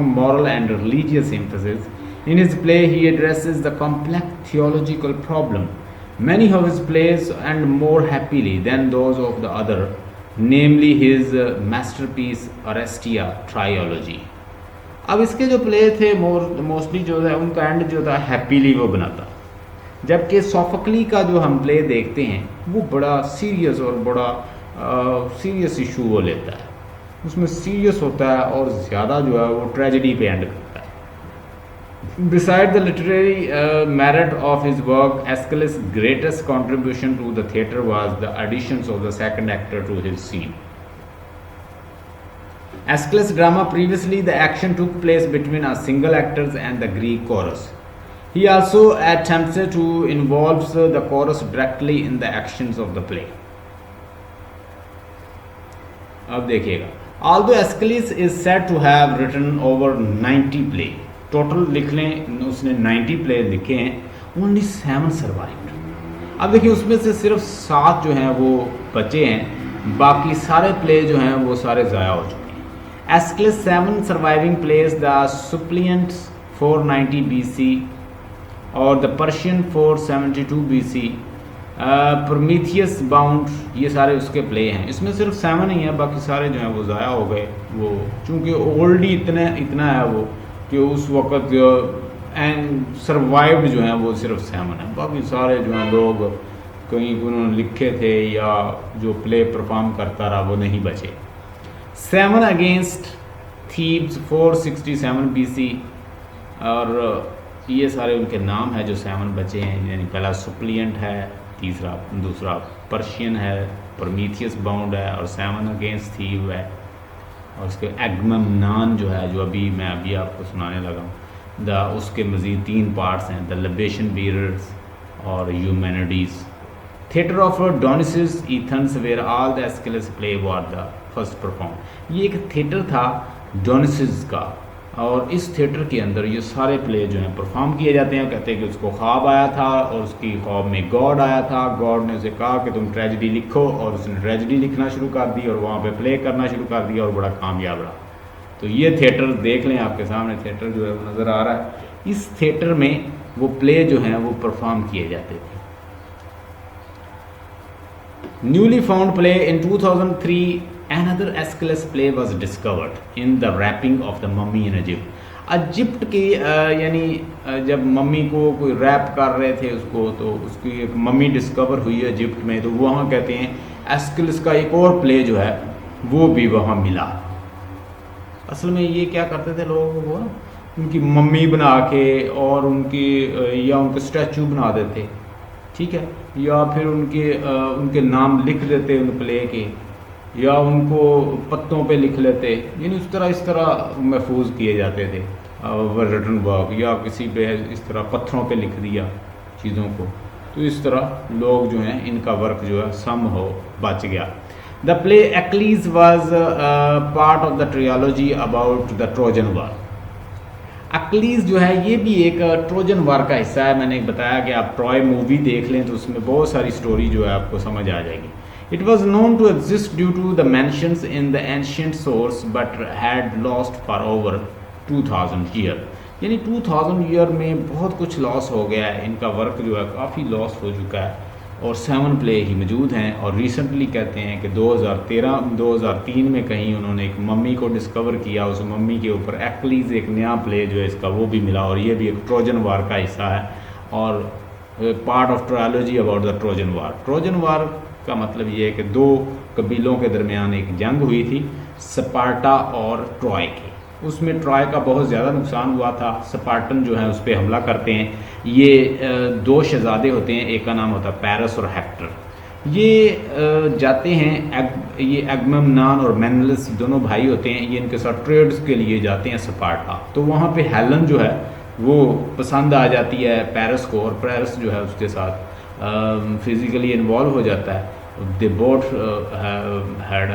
strong moral and religious emphasis. In his play, he addresses the complex theological problem. Many of his plays end more happily than those of the other, namely his masterpiece Orestia trilogy. अब इसके जो play थे mostly जो है उनका and जो था happily वो बनाता, जबकि सोफोक्ली का जो हम प्ले देखते हैं वो बड़ा सीरियस और बड़ा सीरियस इशू वो लेता है, उसमें सीरियस होता है और ज़्यादा जो है वो ट्रेजेडी पे एंड करता है. Beside the literary merit of his work, Aeschylus' greatest contribution to the theatre was the additions of the second actor to his scene. Aeschylus' drama previously the action took place between a single actors and the Greek chorus. He also attempted to involve the chorus directly in the actions of the play. अब देखिएगा, although Aeschylus is said to have written over 90 plays, total लिख लें उसने 90 play लिखे हैं, only 7 survived. अब देखिए उसमें से सिर्फ 7 जो हैं वो बचे हैं, बाकी सारे प्ले जो हैं वो सारे ज़ाया हो चुके हैं. Aeschylus 7 surviving plays the suppliants 490 BC और the Persian 472 BC, Prometheus bound, ये सारे उसके प्ले हैं. इसमें सिर्फ 7 ही हैं, बाकी सारे जो हैं वो ज़ाया हो गए. वो चूँकि ओल्ड ही इतना है वो कि उस वक़्त एंड सर्वाइव्ड जो हैं वो सिर्फ 7 है, बाकी सारे जो हैं लोग कहीं उन्होंने लिखे थे या जो प्ले परफॉर्म करता रहा वो नहीं बचे. 7 अगेंस्ट थीब्स 467 BC, और ये सारे उनके नाम है जो 7 बचे हैं, यानी पहला सुप्लियंट है, दूसरा पर्शियन है, प्रोमीथियस बाउंड है, और 7 अगेंस्ट थीव है, और उसके एगमेम्नान जो है जो मैं अभी आपको सुनाने लगा हूँ, उसके मज़ीद 3 पार्ट्स हैं, द लिबेशन बीरर्स और Eumenides. Theatre of Dionysus Athens where all the Aeschylus play were the first perform. ये एक थिएटर था डॉनिसिस का, और इस थिएटर के अंदर ये सारे प्ले जो हैं परफॉर्म किए जाते हैं. कहते हैं कि उसको ख्वाब आया था और उसकी ख्वाब में गॉड आया था. गॉड ने उसे कहा कि तुम ट्रेजेडी लिखो, और उसने ट्रेजेडी लिखना शुरू कर दी और वहाँ पे प्ले करना शुरू कर दिया और बड़ा कामयाब रहा. तो ये थिएटर देख लें, आपके सामने थिएटर जो है वो नज़र आ रहा है. इस थिएटर में वो प्ले जो हैं वो परफॉर्म किए जाते थे. Newly found play in 2003, another Aeschylus play was discovered in the wrapping of the mummy in Egypt. Egypt की यानी जब मम्मी को कोई रैप कर रहे थे उसको, तो उसकी एक मम्मी डिस्कवर हुई है इजिप्ट में. तो वहाँ कहते हैं एस्किलस का एक और प्ले जो है वो भी वहाँ मिला. असल में ये क्या करते थे लोग, वो उनकी मम्मी बना के और उनकी या उनके स्टैचू बना देते, ठीक है, या फिर उनके नाम लिख देते उन प्ले के, या उनको पत्तों पे लिख लेते, यानी इस तरह महफूज किए जाते थे रिटन वर्क, या किसी पे इस तरह पत्थरों पे लिख दिया चीज़ों को. तो इस तरह लोग जो हैं इनका वर्क जो है सम हो बच गया. The play Achilles was part of the ट्रियोलॉजी about the Trojan war. Achilles जो है ये भी एक ट्रोजन वार का हिस्सा है. मैंने बताया कि आप ट्रॉय मूवी देख लें तो उसमें बहुत सारी स्टोरी जो है आपको समझ आ जाएगी. It was known to exist due to the mentions in the ancient source but had lost for over 2000 year. यानी 2000 ईयर में बहुत कुछ लॉस हो गया है. इनका वर्क जो है काफ़ी लॉस हो चुका है और 7 प्ले ही मौजूद हैं. और रिसेंटली कहते हैं कि 2003 में कहीं उन्होंने एक मम्मी को डिस्कवर किया, उस मम्मी के ऊपर एक्लीज एक नया प्ले जो है इसका वो भी मिला, और ये भी एक ट्रोजन वार का हिस्सा है और part of trilogy about the Trojan war. Trojan war का मतलब ये है कि 2 कबीलों के दरमियान एक जंग हुई थी, स्पार्टा और ट्रॉय की. उसमें ट्रॉय का बहुत ज़्यादा नुकसान हुआ था. स्पार्टन जो है उस पर हमला करते हैं. ये 2 शहजादे होते हैं, एक का नाम होता है पैरस और हेक्टर. ये जाते हैं, ये एगमेम्नान और मेनलिस दोनों भाई होते हैं, ये इनके साथ ट्रेड्स के लिए जाते हैं स्पार्टा. तो वहाँ पे हेलन जो है वो पसंद आ जाती है पैरस को, और पैरस जो है उसके साथ फिज़िकली इन्वॉल्व हो जाता है. They both had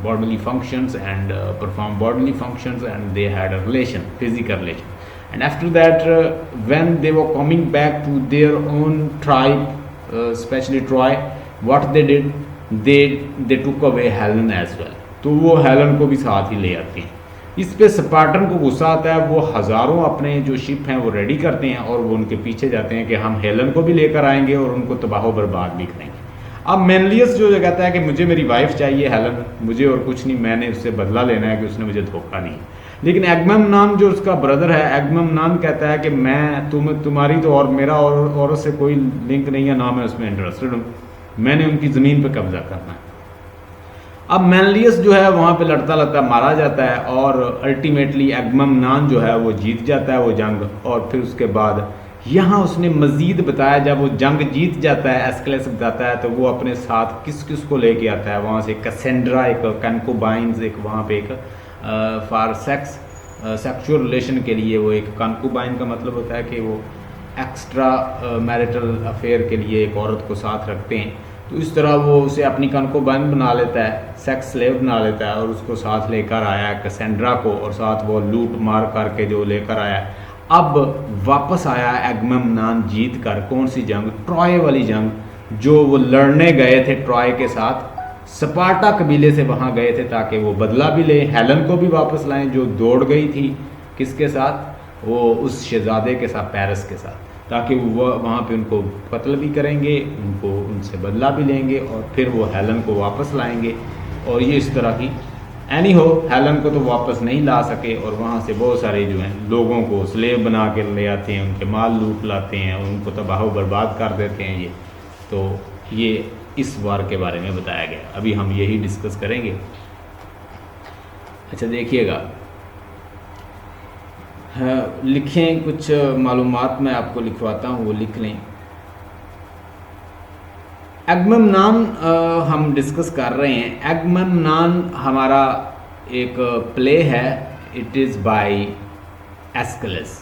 bodily functions and perform bodily functions, and they had a physical relation. And after that, when they were coming back to their own tribe, especially Troy, what they did, they took away Helen as well. तो वो Helen को भी साथ ही ले आते हैं. इस पे स्पार्टन को गुस्सा आता है, वो हज़ारों अपने जो शिप हैं वो रेडी करते हैं और वो उनके पीछे जाते हैं कि हम हेलन को भी लेकर आएंगे और उनको तबाह बर्बाद भी करेंगे। अब मेनलियस जो कहता है कि मुझे मेरी वाइफ चाहिए हेलन, मुझे और कुछ नहीं, मैंने उससे बदला लेना है कि उसने मुझे धोखा नहीं। लेकिन एगमेम्नान जो उसका ब्रदर है, एगमेम्नान कहता है कि मैं तुम्हारी तो और मेरा और औरत से कोई लिंक नहीं है, ना मैं उसमें इंटरेस्टेड हूँ, मैंने उनकी ज़मीन पर कब्जा करना है। अब मेनलियस जो है वहाँ पे लड़ता लड़ता मारा जाता है और अल्टीमेटली एगमेम्नान जो है वो जीत जाता है वो जंग। और फिर उसके बाद यहाँ उसने मज़ीद बताया, जब वो जंग जीत जाता है, एस्केलस बताता है, तो वो अपने साथ किस किस को लेके आता है वहाँ से। कैसेंड्रा, एक कनकुबाइंस, एक वहाँ पे एक फॉर सेक्सुअल रिलेशन के लिए, वो एक कनकुबाइन का मतलब होता है कि वो एक्स्ट्रा मैरिटल अफेयर के लिए एक औरत को साथ रखते हैं। तो इस तरह वो उसे अपनी कनकुबाइन बना लेता है, सेक्स स्लेव बना लेता है और उसको साथ लेकर आया कैसेंड्रा को, और साथ वो लूट मार करके जो लेकर आया। अब वापस आया एगमेम्नान जीत कर। कौन सी जंग? ट्रॉय वाली जंग, जो वो लड़ने गए थे ट्रॉय के साथ, स्पार्टा कबीले से वहाँ गए थे ताकि वो बदला भी लें, हेलन को भी वापस लाएं जो दौड़ गई थी किसके साथ, वो उस शहजादे के साथ, पेरिस के साथ, ताकि वो वहाँ पे उनको कत्ल भी करेंगे, उनको उनसे बदला भी लेंगे और फिर वो हेलन को वापस लाएंगे। और ये इस तरह की एनी हो, हेलन को तो वापस नहीं ला सके और वहाँ से बहुत सारे जो हैं लोगों को स्लेव बना के ले आते हैं, उनके माल लूट लाते हैं, उनको तबाह बर्बाद कर देते हैं। ये तो ये इस वार के बारे में बताया गया, अभी हम यही डिस्कस करेंगे। अच्छा देखिएगा, हाँ, लिखें कुछ मालूमात मैं आपको लिखवाता हूँ, वो लिख लें। एगमेम्नान हम डिस्कस कर रहे हैं। एगमेम्नान हमारा एक प्ले है, इट इज़ बाय एस्केलस।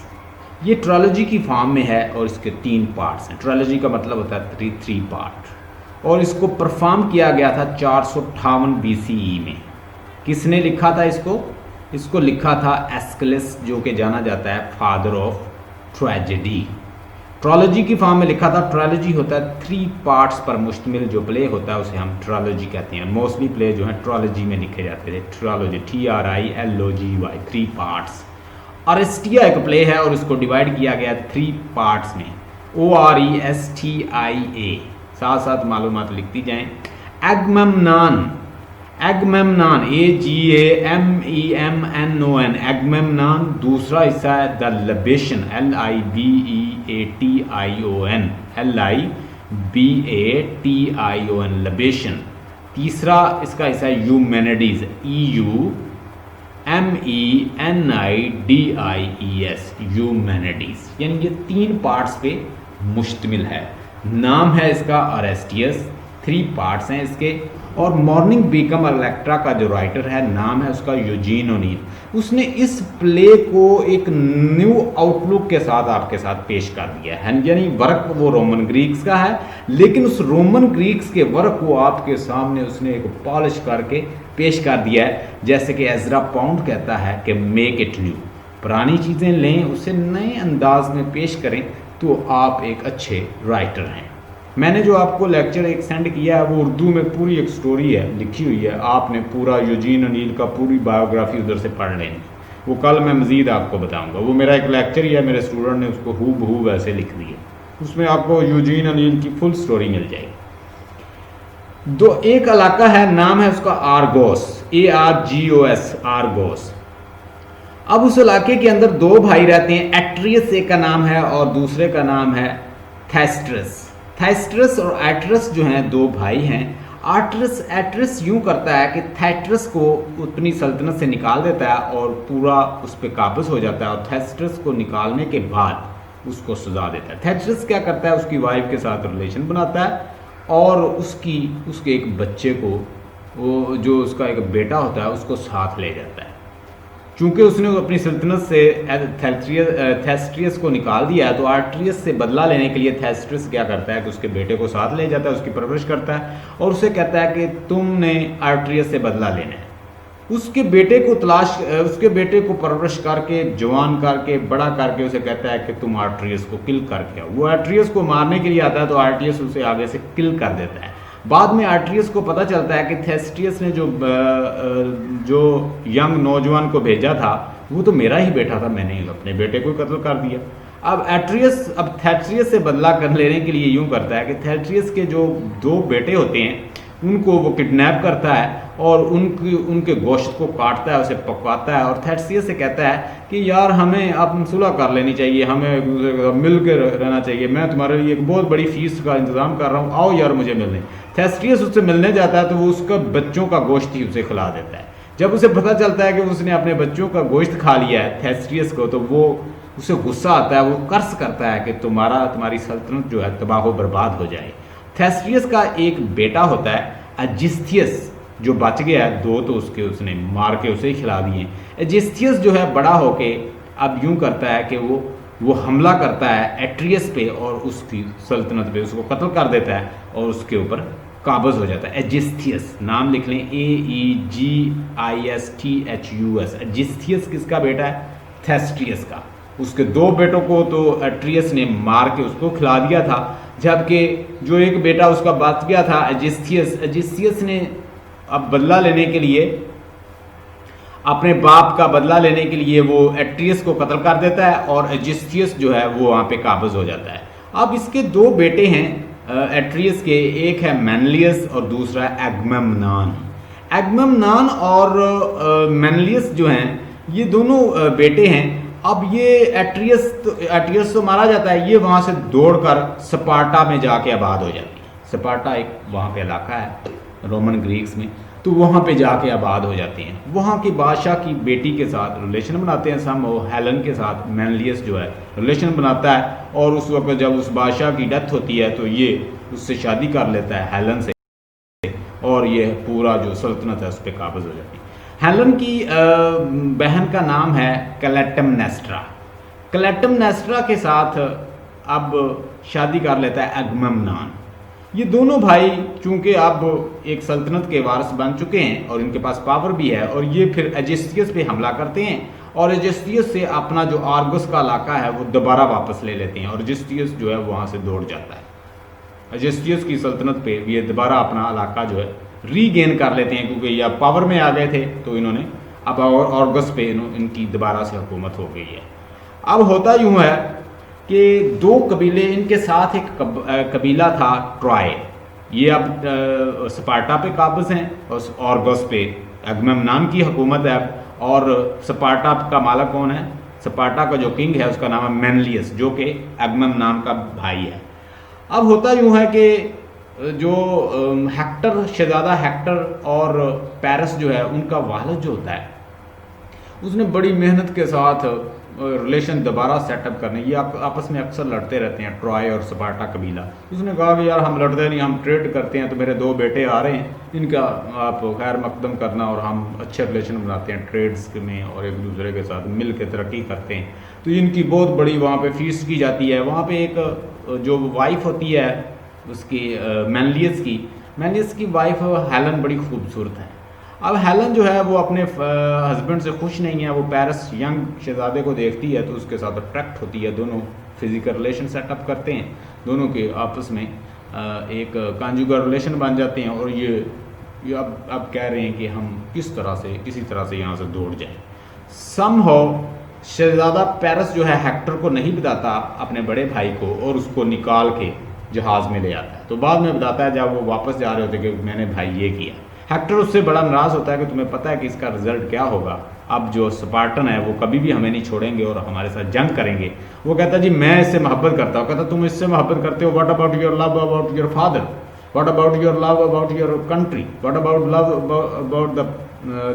ये ट्रायलॉजी की फॉर्म में है और इसके 3 पार्ट्स हैं। ट्रायलॉजी का मतलब होता है 3 पार्ट, और इसको परफॉर्म किया गया था 458 BCE में। किसने लिखा था इसको? इसको लिखा था एस्केलस, जो कि जाना जाता है फादर ऑफ ट्रेजेडी। ट्रायलॉजी की फॉर्म में लिखा था। ट्रायलॉजी होता है 3 पार्ट्स पर मुश्तमिल जो प्ले होता है उसे हम ट्रायलॉजी कहते हैं। मोस्टली प्ले जो है ट्रायलॉजी में लिखे जाते थे। Trilogy TRILOGY, 3 parts. अरेस्टिया एक प्ले है और इसको डिवाइड किया गया 3 पार्ट्स में, ORESTIA। साथ साथ मालूमात लिखती जाएं। एगमेम्नान, एगमेम्नान AGAMEMNON, एगमेम्नान। दूसरा हिस्सा है द लिबेशन, LIBEATION, लिबेशन। तीसरा इसका हिस्सा है यूमेनिडीज, EUMENIDIES, यूमेनिडीज। यानी ये 3 पार्ट्स पे मुश्तमिल है। नाम है इसका अरेस्टियस, 3 पार्ट्स हैं इसके। और मॉर्निंग बीकम इलेक्ट्रा का जो राइटर है, नाम है उसका यूजीन ओनील। उसने इस प्ले को एक न्यू आउटलुक के साथ आपके साथ पेश कर दिया है। यानी वर्क वो रोमन ग्रीक्स का है, लेकिन उस रोमन ग्रीक्स के वर्क को आपके सामने उसने एक पॉलिश करके पेश कर दिया है। जैसे कि एजरा पाउंड कहता है कि मेक इट न्यू, पुरानी चीज़ें लें, उसे नए अंदाज में पेश करें, तो आप एक अच्छे राइटर हैं। मैंने जो आपको लेक्चर एक सेंड किया है वो उर्दू में पूरी एक स्टोरी है, लिखी हुई है। आपने पूरा यूजीन ओनील का पूरी बायोग्राफी उधर से पढ़ लेनी। वो कल मैं मज़ीद आपको बताऊंगा। वो मेरा एक लेक्चर ही है, मेरे स्टूडेंट ने उसको हूबहू वैसे लिख दिया। उसमें आपको यूजीन ओनील की फुल स्टोरी मिल जाएगी। एक इलाका है, नाम है उसका आर्गोस, ARGOS, आर्गोस। अब उस इलाके के अंदर 2 भाई रहते हैं। एट्रियस एक का नाम है और दूसरे का नाम है थेस्ट्रस। थेस्ट्रस और एट्रस जो हैं 2 भाई हैं। एट्रस यूं करता है कि थेस्ट्रस को अपनी सल्तनत से निकाल देता है और पूरा उस पर काबज हो जाता है, और थेस्ट्रस को निकालने के बाद उसको सजा देता है। थेस्ट्रस क्या करता है, उसकी वाइफ के साथ रिलेशन बनाता है और उसके एक बच्चे को, वो जो उसका एक बेटा होता है, उसको साथ ले जाता है। चूंकि उसने अपनी सल्तनत से थेस्ट्रियस को निकाल दिया है, तो आर्ट्रियस से बदला लेने के लिए थेस्ट्रियस क्या करता है कि उसके बेटे को साथ ले जाता है, उसकी परवरिश करता है और उसे कहता है कि तुमने आर्ट्रियस से बदला लेना है। उसके बेटे को परवरिश करके, जवान करके, बड़ा करके उसे कहता है कि तुम आर्ट्रियस को किल करके आओ। वो आर्ट्रियस को मारने के लिए आता है तो आर्ट्रियस उसे आगे से किल कर देता है। बाद में आर्ट्रियस को पता चलता है कि थेस्टियस ने जो यंग नौजवान को भेजा था वो तो मेरा ही बेटा था, मैंने अपने बेटे को कत्ल कर दिया। अब थेस्टियस से बदला कर लेने के लिए यूं करता है कि थेस्टियस के जो 2 बेटे होते हैं उनको वो किडनैप करता है और उनके गोश्त को काटता है, उसे पकवाता है और थेस्टियस से कहता है कि यार हमें अब सुलह कर लेनी चाहिए, हमें एक दूसरे के साथ मिल के रहना चाहिए, मैं तुम्हारे लिए एक बहुत बड़ी फीस का इंतजाम कर रहा हूँ, आओ यार मुझे मिलने। थेस्टियस उससे मिलने जाता है तो वो उसका बच्चों का गोश्त ही उसे खिला देता है। जब उसे पता चलता है कि उसने अपने बच्चों का गोश्त खा लिया है थेस्टियस को, तो वो उसे गुस्सा आता है, वो कर्ज करता है कि तुम्हारी सल्तनत जो है तबाह बर्बाद हो जाए। थेस्टियस का एक बेटा होता है एजिस्थियस, जो बच गया है, 2 तो उसने मार के उसे खिला दिए। एजिस्थियस जो है बड़ा होके अब यूं करता है कि वो हमला करता है एट्रियस पे और उसकी सल्तनत पे, उसको कत्ल कर देता है और उसके ऊपर काबज हो जाता है। एजिस्थियस नाम लिख लें, AEGISTHUS। एजिस्थियस किसका बेटा है? थेस्टियस का। उसके 2 बेटों को तो एट्रियस ने मार के उसको खिला दिया था, जबकि जो एक बेटा उसका बच गया था एजिस्थियस ने अब बदला लेने के लिए, अपने बाप का बदला लेने के लिए वो एट्रियस को कत्ल कर देता है और एजिस्थियस जो है वो वहाँ पे काबज हो जाता है। अब इसके 2 बेटे हैं एट्रियस के, एक है मैनलियस और दूसरा एगमेम्नान। एगमेम्नान और मैनलियस जो हैं ये दोनों बेटे हैं। अब ये एट्रियस तो मारा जाता है, ये वहाँ से दौड़कर स्पार्टा में जाके आबाद हो जाती है। स्पार्टा एक वहाँ पे इलाका है रोमन ग्रीक्स में, तो वहाँ पे जाके आबाद हो जाती हैं। वहाँ के बादशाह की बेटी के साथ रिलेशन बनाते हैं सम, और हेलन के साथ मैनलियस जो है रिलेशन बनाता है और उस वक्त जब उस बादशाह की डेथ होती है तो ये उससे शादी कर लेता है हेलन से और ये पूरा जो सल्तनत है उस पर काबज हो जाती है। हेलन की बहन का नाम है क्लैटेमनेस्ट्रा। क्लैटेमनेस्ट्रा के साथ अब शादी कर लेता है एगमेम्नान। ये दोनों भाई चूंकि अब एक सल्तनत के वारिस बन चुके हैं और इनके पास पावर भी है, और ये फिर एजिस्थियस पे हमला करते हैं और एजिस्थियस से अपना जो आर्गस का इलाका है वो दोबारा वापस ले लेते हैं और एजिस्थियस जो है वहाँ से दौड़ जाता है। एजिस्थियस की सल्तनत पे ये दोबारा अपना इलाका जो है रीगेन कर लेते हैं, क्योंकि ये पावर में आ गए थे तो इन्होंने अब आर्गस पे इनकी दोबारा से हुकूमत हो गई है। अब होता यूँ है कि 2 कबीले, इनके साथ एक कबीला था ट्रॉय, ये अब स्पार्टा पे काबिज हैं और आर्गस पे एगमेम्नान की हुकूमत है। और स्पार्टा का मालिक कौन है? स्पार्टा का जो किंग है उसका नाम है मैनलियस, जो कि एगमेम्नान का भाई है। अब होता यूँ है कि जो हेक्टर, शहजादा हेक्टर और पेरिस जो है उनका वालिद जो होता है उसने बड़ी मेहनत के साथ रिलेशन दोबारा सेटअप करने, ये आपस में अक्सर लड़ते रहते हैं ट्रॉय और स्पार्टा कबीला। उसने कहा कि यार हम लड़ते नहीं, हम ट्रेड करते हैं, तो मेरे 2 बेटे आ रहे हैं, इनका आप खैर मकदम करना और हम अच्छे रिलेशन बनाते हैं ट्रेड्स में और एक दूसरे के साथ मिल के तरक्की करते हैं। तो इनकी बहुत बड़ी वहाँ पे फीस की जाती है। वहाँ पे एक जो वाइफ होती है उसकी मैनलियस की वाइफ हेलन बड़ी खूबसूरत है। अब हेलन जो है वो अपने हस्बैंड से खुश नहीं है, वो पेरिस यंग शहजादे को देखती है तो उसके साथ अट्रैक्ट होती है, दोनों फिजिकल रिलेशन सेटअप करते हैं, दोनों के आपस में एक कॉन्जुगल रिलेशन बन जाते हैं और ये अब कह रहे हैं कि हम किसी तरह से यहाँ से दौड़ जाएं। समहाउ शहजादा पेरिस जो है हेक्टर को नहीं बताता अपने बड़े भाई को और उसको निकाल के जहाज़ में ले आता है। तो बाद में बताता है जब वो वापस जा रहे होते कि मैंने भाई ये किया। हेक्टर उससे बड़ा नाराज़ होता है कि तुम्हें पता है कि इसका रिजल्ट क्या होगा, अब जो स्पार्टन है वो कभी भी हमें नहीं छोड़ेंगे और हमारे साथ जंग करेंगे। वो कहता है जी मैं इससे मोहब्बत करता हूँ। कहता तुम इससे मोहब्बत करते हो, what about your love about your father, what about your love about your country, what about love about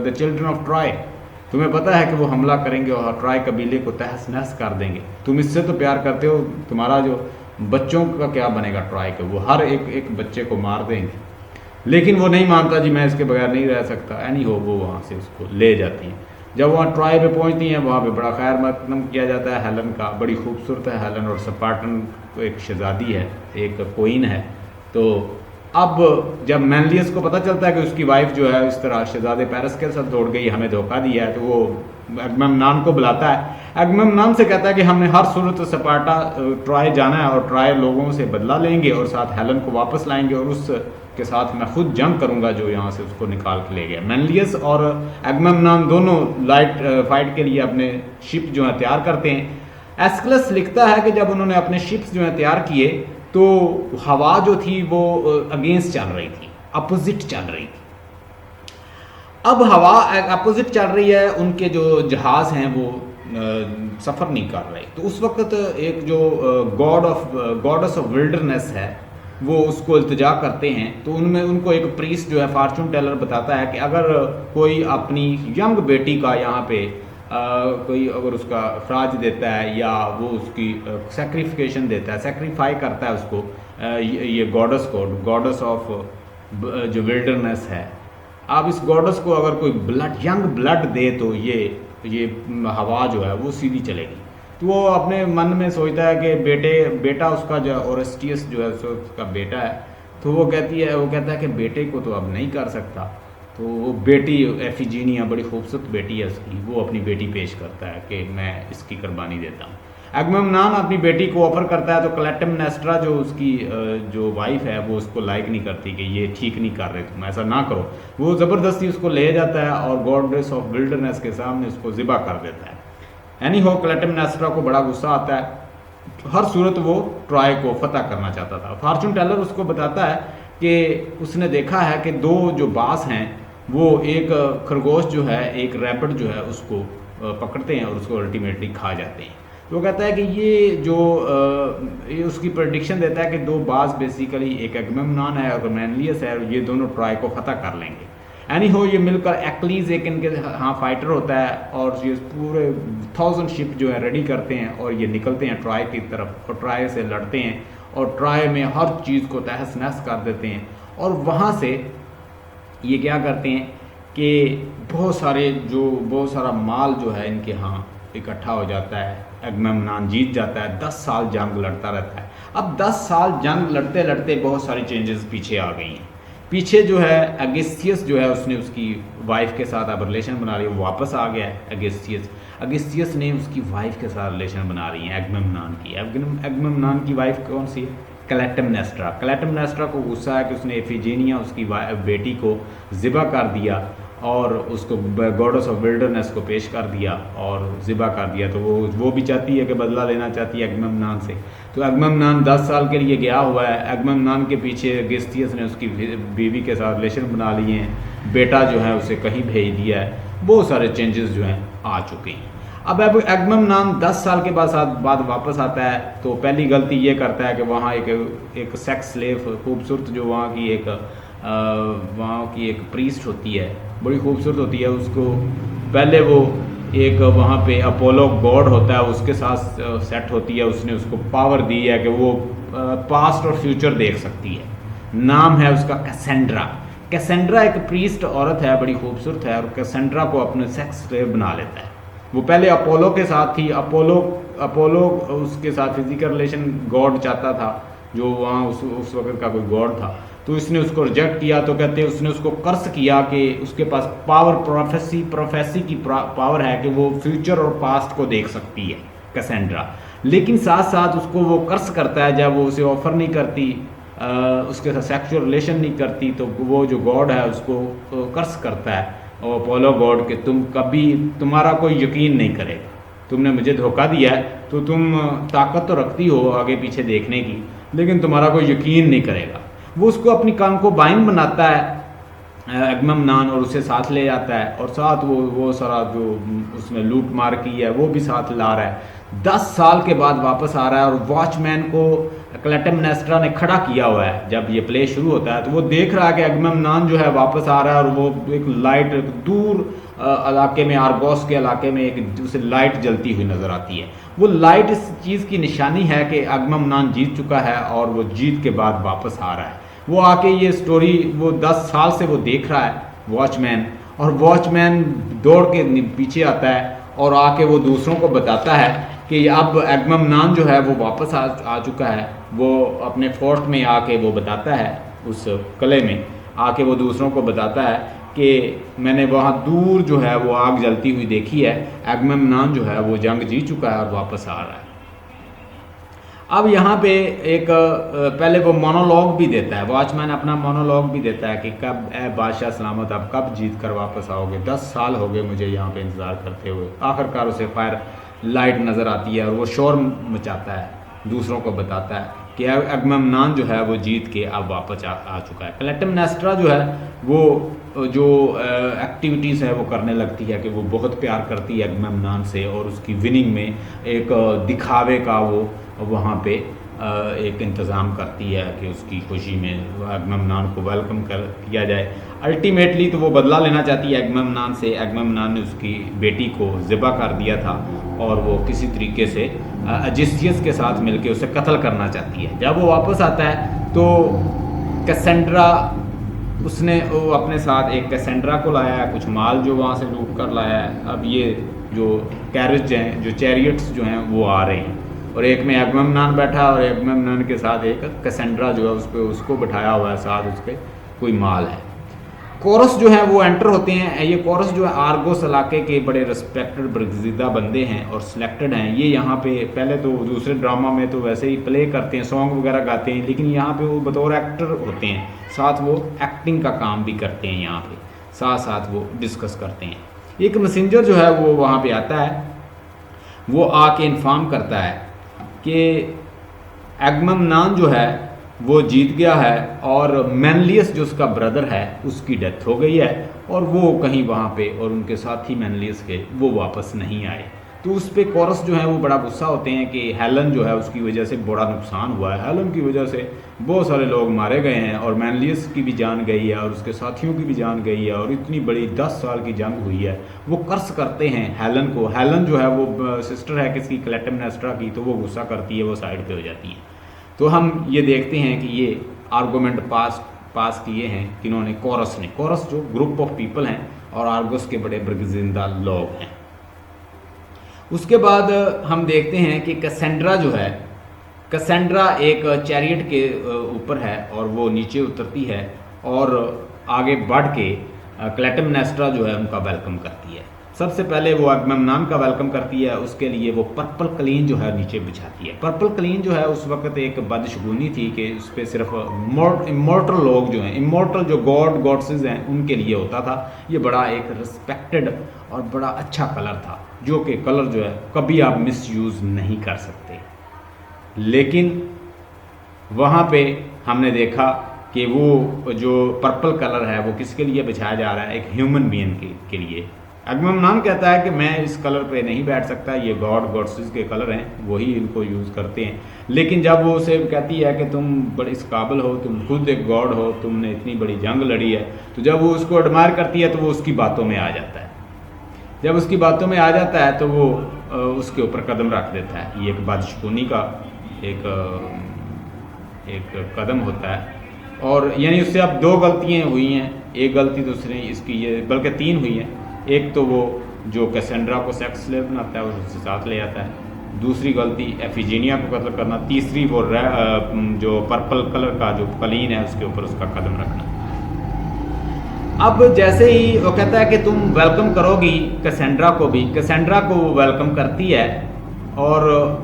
the children of Troy. तुम्हें पता है कि वो हमला करेंगे और ट्रॉय कबीले को तहस नहस कर देंगे, तुम इससे तो प्यार करते हो, तुम्हारा जो बच्चों का क्या बनेगा ट्रॉय के, वो हर एक बच्चे को मार देंगे। लेकिन वो नहीं मानता जी मैं इसके बगैर नहीं रह सकता। एनी हो वो वहाँ से उसको ले जाती हैं। जब वहाँ ट्रॉय पे पहुँचती हैं वहाँ पे बड़ा खैर मकदम किया जाता है हेलन का, बड़ी खूबसूरत है हेलन और स्पार्टन एक शहजादी है, एक क्वीन है। तो अब जब मैनलियस को पता चलता है कि उसकी वाइफ जो है इस तरह शहजादे पेरिस के साथ दौड़ गई, हमें धोखा दिया है, तो वो एगमेम्नान को बुलाता है। एगमेम्नान से कहता है कि हमने हर सूरत स्पार्टा ट्रॉय जाना है और ट्रॉय लोगों से बदला लेंगे और साथ हेलन को वापस लाएंगे और उस के साथ मैं खुद जंग करूंगा जो यहाँ से उसको निकाल के ले गया। मेनलियस और एगमेम्नान दोनों लाइट फाइट के लिए अपने शिप जो है तैयार करते हैं। एस्किलस लिखता है कि जब उन्होंने अपने शिप्स जो है तैयार किए तो हवा जो थी वो अगेंस्ट चल रही थी, अपोजिट चल रही थी। अब हवा अपोजिट चल रही है, उनके जो जहाज़ हैं वो सफ़र नहीं कर रहे। तो उस वक्त एक जो गॉडस ऑफ विल्डरनेस है वो उसको इल्तिजा करते हैं। तो उनमें उनको एक प्रीस्ट जो है फॉर्चून टेलर बताता है कि अगर कोई अपनी यंग बेटी का यहाँ पे कोई अगर उसका खराज देता है या वो उसकी सेक्रिफिकेशन देता है, सेक्रीफाई करता है उसको, ये गॉडस ऑफ जो विल्डरनेस है, अब इस गॉडस को अगर कोई यंग ब्लड दे तो ये हवा जो है वो सीधी चलेगी। तो वो अपने मन में सोचता है कि बेटा उसका जो ओरेस्टियस जो है उसका बेटा है, तो वो कहता है कि बेटे को तो अब नहीं कर सकता। तो वो बेटी एफिजीनिया, बड़ी खूबसूरत बेटी है उसकी, वो अपनी बेटी पेश करता है कि मैं इसकी कुर्बानी देता हूँ। एगमेम्नान अपनी बेटी को ऑफर करता है तो क्लैटेमनेस्ट्रा जो उसकी जो वाइफ है वो उसको लाइक नहीं करती कि ये ठीक नहीं कर रहे, तुम ऐसा ना करो। वो ज़बरदस्ती उसको ले जाता है और गॉडेस ऑफ विल्डरनेस के सामने उसको ज़िबा कर देता है। एनी हो, क्लैटेमनेस्ट्रा को बड़ा गुस्सा आता है। हर सूरत वो ट्रॉय को फतह करना चाहता था। फॉर्चून टेलर उसको बताता है कि उसने देखा है कि दो जो बास हैं वो एक खरगोश जो है, एक रैबिट जो है उसको पकड़ते हैं और उसको अल्टीमेटली खा जाते हैं। तो वो कहता है कि ये उसकी प्रेडिक्शन देता है कि दो बास बेसिकली एक एगमेम्नान है और मेनलियस है, ये दोनों ट्रॉय को फतह कर लेंगे। एनी हो, ये मिलकर एक्लीज एक इनके हाँ फाइटर होता है और ये पूरे 1000 शिप जो है रेडी करते हैं और ये निकलते हैं ट्रॉय की तरफ और ट्रॉय से लड़ते हैं और ट्रॉय में हर चीज़ को तहस नहस कर देते हैं। और वहाँ से ये क्या करते हैं कि बहुत सारा माल जो है इनके यहाँ इकट्ठा हो जाता है। एगमेम्नान जीत जाता है, 10 साल जंग लड़ता रहता है। अब 10 साल जंग लड़ते लड़ते बहुत सारी चेंजेस पीछे आ गई हैं। पीछे जो है एगिस्थियस जो है उसने उसकी वाइफ के साथ अब रिलेशन बना रही है, वो वापस आ गया है। एगिस्थियस ने उसकी वाइफ के साथ रिलेशन बना रही है एगमेम्नान की। एगमेम्नान की वाइफ कौन सी है? क्लैटेमनेस्ट्रा को गुस्सा है कि उसने एफिजीनिया उसकी बेटी को ज़िबा कर दिया और उसको गॉडेस ऑफ विल्डरनेस को पेश कर दिया और ज़िबा कर दिया। तो वो भी चाहती है कि बदला लेना चाहती है एगमेम्नान से। तो एगमेम्नान 10 साल के लिए गया हुआ है। एगमेम्नान के पीछे एगिस्थियस ने उसकी बीवी के साथ रिलेशन बना लिए हैं, बेटा जो है उसे कहीं भेज दिया है। बहुत सारे चेंजेस जो हैं आ चुके हैं। अब एगमेम्नान 10 साल के बाद वापस आता है तो पहली गलती ये करता है कि वहाँ एक सेक्स स्लेव खूबसूरत जो वहाँ की एक प्रीस्ट होती है, बड़ी खूबसूरत होती है। उसको पहले वो एक वहाँ पे अपोलो गॉड होता है उसके साथ सेट होती है। उसने उसको पावर दी है कि वो पास्ट और फ्यूचर देख सकती है। नाम है उसका कैसेंड्रा एक प्रीस्ट औरत है, बड़ी खूबसूरत है और कैसेंड्रा को अपने सेक्स स्लेव बना लेता है। वो पहले अपोलो के साथ थी। अपोलो उसके साथ फिजिकल रिलेशन गॉड चाहता था, जो वहाँ उस वक्त का कोई गॉड था। तो इसने उसको रिजेक्ट किया। तो कहते हैं उसने उसको कर्स किया कि उसके पास प्रोफेसी की पावर है कि वो फ्यूचर और पास्ट को देख सकती है कैसेंड्रा। लेकिन साथ साथ उसको वो कर्स करता है, जब वो उसे ऑफर नहीं करती, उसके साथ सेक्सुअल रिलेशन नहीं करती, तो वो जो गॉड है उसको कर्स करता है और अपोलो गॉड के तुम्हारा कोई यकीन नहीं करेगा, तुमने मुझे धोखा दिया है। तो तुम ताकत तो रखती हो आगे पीछे देखने की, लेकिन तुम्हारा कोई यकीन नहीं करेगा। वो उसको अपनी कंकोबाइन बनाता है एगमेम्नान और उसे साथ ले जाता है और साथ वो सारा जो उसमें लूट मार की है वो भी साथ ला रहा है। 10 साल के बाद वापस आ रहा है और वॉचमैन को क्लैटेमनेस्ट्रा ने खड़ा किया हुआ है। जब ये प्ले शुरू होता है तो वो देख रहा है कि एगमेम्नान जो है वापस आ रहा है और वो एक लाइट दूर इलाके में, आर्गोस के इलाके में एक उसे लाइट जलती हुई नज़र आती है। वो लाइट इस चीज़ की निशानी है कि एगमेम्नान जीत चुका है और वो जीत के बाद वापस आ रहा है। वो आके ये स्टोरी वो 10 साल से वो देख रहा है वॉचमैन, और वॉचमैन दौड़ के पीछे आता है और आके वो दूसरों को बताता है कि अब एगमेम्नान जो है वो वापस आ चुका है। वो अपने फोर्ट में आके वो बताता है, उस किले में आके वो दूसरों को बताता है कि मैंने वहाँ दूर जो है वो आग जलती हुई देखी है, एगमेमनान जो है वो जंग जीत चुका है और वापस आ रहा है। अब यहाँ पे एक पहले वो मोनोलॉग भी देता है, वॉचमैन अपना मोनोलॉग भी देता है कि कब ए बादशाह सलामत, अब कब जीत कर वापस आओगे, 10 साल हो गए मुझे यहाँ पे इंतज़ार करते हुए। आखिरकार उसे फायर लाइट नज़र आती है और वो शोर मचाता है, दूसरों को बताता है कि एगमेमनान जो है वो जीत के अब वापस आ चुका है। क्लिटेमनेस्ट्रा जो है वो जो एक्टिविटीज़ है वो करने लगती है कि वो बहुत प्यार करती है एगमेमनान से, और उसकी विनिंग में एक दिखावे का वो वहाँ पे एक इंतज़ाम करती है कि उसकी खुशी में एगमेमनान को वेलकम किया जाए। अल्टीमेटली तो वो बदला लेना चाहती है एगमेमनान से। एगमेमनान ने उसकी बेटी को ज़िबा कर दिया था और वो किसी तरीके से एजिस्टियस के साथ मिलकर उसे कत्ल करना चाहती है। जब वो वापस आता है तो कैसेंड्रा, उसने वो अपने साथ एक कैसेंड्रा को लाया है, कुछ माल जो वहाँ से लूट कर लाया है। अब ये जो कैरेज हैं, जो चैरियट्स जो हैं वो आ रहे हैं, और एक में एगमेमनान बैठा और एगमेमनान के साथ एक कैसेंड्रा जो है उस पर उसको बिठाया हुआ है, साथ उसके कोई माल है। कोरस जो है वो एंटर होते हैं। ये कोरस जो है आर्गोस इलाके के बड़े रिस्पेक्टेड बरगजीदा बंदे हैं और सिलेक्टेड हैं। ये यहाँ पे पहले तो दूसरे ड्रामा में तो वैसे ही प्ले करते हैं, सॉन्ग वगैरह गाते हैं, लेकिन यहाँ पे वो बतौर एक्टर होते हैं, साथ वो एक्टिंग का काम भी करते हैं। यहाँ पे साथ साथ वो डिस्कस करते हैं। एक मैसेंजर जो है वो वहाँ पे आता है, वो आके इन्फॉर्म करता है कि एगमेमनान जो है वो जीत गया है और मैनलियस जो उसका ब्रदर है उसकी डेथ हो गई है, और वो कहीं वहाँ पे और उनके साथी मैनलियस के वो वापस नहीं आए। तो उस पर कोरस जो है वो बड़ा गुस्सा होते हैं कि हेलन जो है उसकी वजह से बड़ा नुकसान हुआ है, हेलन की वजह से बहुत सारे लोग मारे गए हैं और मैनलियस की भी जान गई है और उसके साथियों की भी जान गई है, और इतनी बड़ी 10 साल की जंग हुई है। वो कर्स करते हैं हेलन को। हेलन जो है वो सिस्टर है किसकी, क्लिटेमनेस्ट्रा की, तो वो गुस्सा करती है, वो साइड पे हो जाती है। तो हम ये देखते हैं कि ये आर्गूमेंट पास किए हैं किन्होंने, कोरस ने। कोरस जो ग्रुप ऑफ पीपल हैं और आर्गस के बड़े बरगजिंदा लोग हैं। उसके बाद हम देखते हैं कि कैसेंड्रा जो है, कैसेंड्रा एक चैरियट के ऊपर है और वो नीचे उतरती है और आगे बढ़ के क्लिटेमनेस्ट्रा जो है उनका वेलकम करती है। सबसे पहले वो एगमेमनान का वेलकम करती है, उसके लिए वो पर्पल क्लीन जो है नीचे बिछाती है। पर्पल क्लीन जो है उस वक्त एक बदशगुनी थी कि उस पर सिर्फ इमोर्टल लोग जो हैं, इमोर्टल जो गॉड्सेस हैं उनके लिए होता था। ये बड़ा एक रिस्पेक्टेड और बड़ा अच्छा कलर था, जो कि कलर जो है कभी आप मिसयूज़ नहीं कर सकते। लेकिन वहाँ पे हमने देखा कि वो जो पर्पल कलर है वो किसके लिए बिछाया जा रहा है, एक ह्यूमन बीइंग के लिए। एगमेमनान कहता है कि मैं इस कलर पे नहीं बैठ सकता, ये गॉड्सेस के कलर हैं, वही इनको यूज़ करते हैं। लेकिन जब वो उसे कहती है कि तुम बड़े इस काबिल हो, तुम खुद एक गॉड हो, तुमने इतनी बड़ी जंग लड़ी है, तो जब वो उसको एडमायर करती है तो वो उसकी बातों में आ जाता है। जब उसकी बातों में आ जाता है तो वो उसके ऊपर कदम रख देता है। ये एक बादशगुनी का एक कदम होता है, और यानी उससे अब 2 गलतियाँ हुई हैं। एक गलती तो उसने इसकी ये बल्कि 3 हुई हैं। एक तो वो जो कैसेंड्रा को सेक्स स्लेव बनाता है और उससे साथ ले आता है, दूसरी गलती एफिजीनिया को कत्ल करना, तीसरी वो जो पर्पल कलर का जो कलीन है उसके ऊपर उसका कदम रखना। अब जैसे ही वो कहता है कि तुम वेलकम करोगी कैसेंड्रा को भी, कैसेंड्रा को वो वेलकम करती है और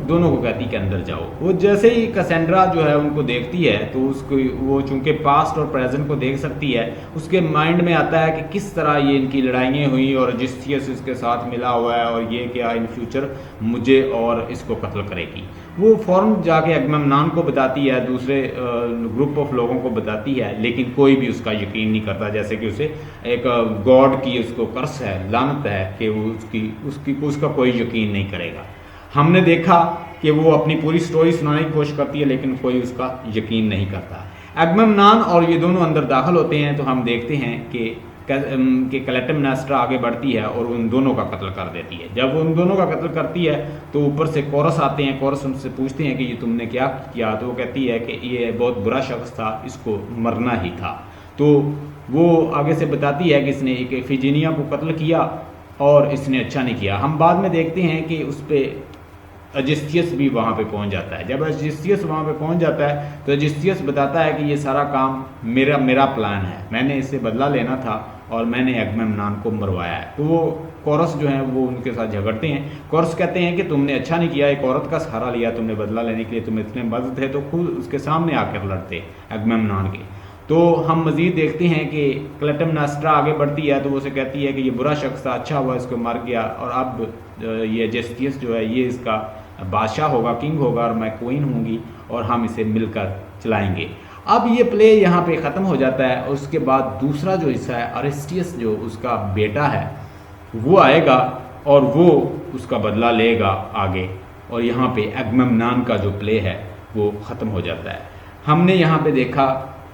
दोनों को कहती कि अंदर जाओ। वो जैसे ही कैसेंड्रा जो है उनको देखती है तो उसको वो चूंकि पास्ट और प्रेजेंट को देख सकती है, उसके माइंड में आता है कि किस तरह ये इनकी लड़ाइयाँ हुई और एजिस्टियस इसके साथ मिला हुआ है और ये क्या इन फ्यूचर मुझे और इसको कत्ल करेगी। वो फ़ौरन जाके एगमेमनान को बताती है, दूसरे ग्रुप ऑफ लोगों को बताती है, लेकिन कोई भी उसका यकीन नहीं करता। जैसे कि उसे एक गॉड की उसको कर्स है, लानत है कि वो उसका कोई यकीन नहीं करेगा। हमने देखा कि वो अपनी पूरी स्टोरी सुनाने की कोशिश करती है लेकिन कोई उसका यकीन नहीं करता। एगमेमनान और ये दोनों अंदर दाखिल होते हैं तो हम देखते हैं कि क्लिटेमनेस्ट्रा आगे बढ़ती है और उन दोनों का कत्ल कर देती है। जब उन दोनों का कत्ल करती है तो ऊपर से कोरस आते हैं। कोरस उनसे पूछते हैं कि ये तुमने क्या किया, तो वो कहती है कि ये बहुत बुरा शख्स था, इसको मरना ही था। तो वो आगे से बताती है कि इसने एक एफिजीनिया को कत्ल किया और इसने अच्छा नहीं किया। हम बाद में देखते हैं कि उस पर एजिस्टियस भी वहाँ पे पहुँच जाता है। जब एजिस्टियस वहाँ पे पहुँच जाता है तो एजिस्टियस बताता है कि ये सारा काम मेरा प्लान है, मैंने इससे बदला लेना था और मैंने एगमेम्नान को मरवाया है। तो वो कोरस जो है वो उनके साथ झगड़ते हैं। कोरस कहते हैं कि तुमने अच्छा नहीं किया, एक औरत का सहारा लिया तुमने बदला लेने के लिए, तुम इतने मर्द थे तो खुद उसके सामने आकर लड़ते एगमेम्नान के। तो हम मज़ीद देखते हैं कि क्लिटेमनास्ट्रा आगे बढ़ती है तो वो उसे कहती है कि ये बुरा शख्स था, अच्छा हुआ इसको मर गया, और अब ये जेस्टियस जो है ये इसका बादशाह होगा, किंग होगा, और मैं क्वीन होंगी, और हम इसे मिलकर चलाएंगे। अब ये प्ले यहाँ पे ख़त्म हो जाता है, और उसके बाद दूसरा जो हिस्सा है अरिस्टियस जो उसका बेटा है वो आएगा और वो उसका बदला लेगा आगे, और यहाँ पे एगमेम्नान का जो प्ले है वो ख़त्म हो जाता है। हमने यहाँ पे देखा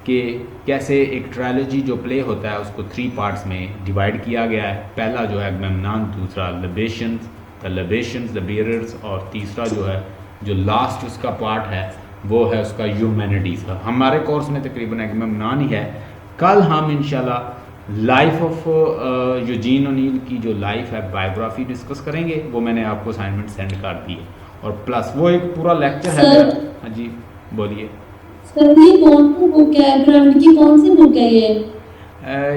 कि कैसे एक ट्रायलॉजी जो प्ले होता है उसको 3 पार्ट्स में डिवाइड किया गया है। पहला जो है एगमेम्नान, दूसरा लिबेशंस द बियरर्स, और तीसरा जो है जो लास्ट उसका पार्ट है वो है उसका ह्यूमैनिटीज़ का। हमारे कोर्स में तकरीबन एगमेम्नान ही है। कल हम इंशाल्लाह लाइफ ऑफ यूजीन ओनील की जो लाइफ है बायोग्राफी डिस्कस करेंगे, वो मैंने आपको असाइनमेंट सेंड कर दी है, और प्लस वो एक पूरा लेक्चर है। हाँ जी बोलिए सर, ये कौन सी बुक है? करंट की कौन सी बुक है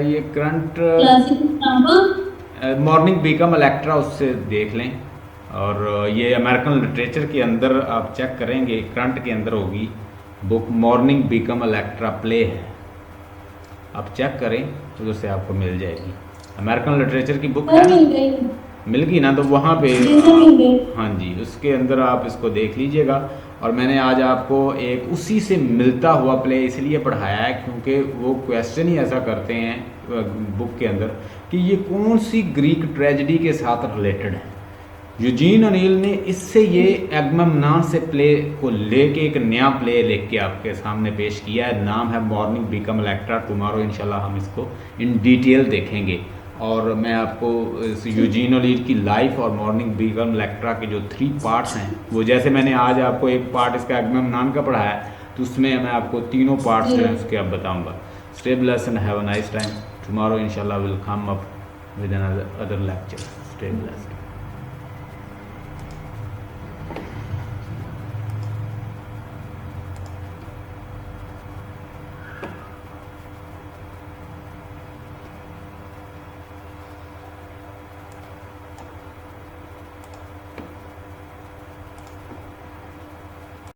ये current classic drama Mourning Become Electra, उससे देख लें। और ये अमेरिकन लिटरेचर के अंदर आप चेक करेंगे, करंट के अंदर होगी book Mourning Become Electra play है, आप चेक करें तो उससे आपको मिल जाएगी। अमेरिकन लिटरेचर की बुक है, मिल गई ना, तो वहाँ पे हाँ जी उसके अंदर आप इसको देख लीजिएगा। और मैंने आज आपको एक उसी से मिलता हुआ प्ले इसलिए पढ़ाया है क्योंकि वो क्वेश्चन ही ऐसा करते हैं बुक के अंदर कि ये कौन सी ग्रीक ट्रेजेडी के साथ रिलेटेड है। यूजीन ओनील ने इससे ये एगमेम्नान से प्ले को लेके एक नया प्ले लेके आपके सामने पेश किया है, नाम है मॉर्निंग बीकम इलेक्ट्रा। टुमारो इंशाल्लाह हम इसको इन डिटेल देखेंगे, और मैं आपको इस यूजीन ओनील की लाइफ और मॉर्निंग बीकम इलेक्ट्रा के जो 3 पार्ट्स हैं, वो जैसे मैंने आज आपको एक पार्ट इसका एगमेम्नान का पढ़ाया है, तो उसमें मैं आपको तीनों पार्ट्स जो हैं उसके अब बताऊँगा। Stay blessed and have a nice time. Tomorrow इंशाल्लाह will come up with another lecture. Stay blessed.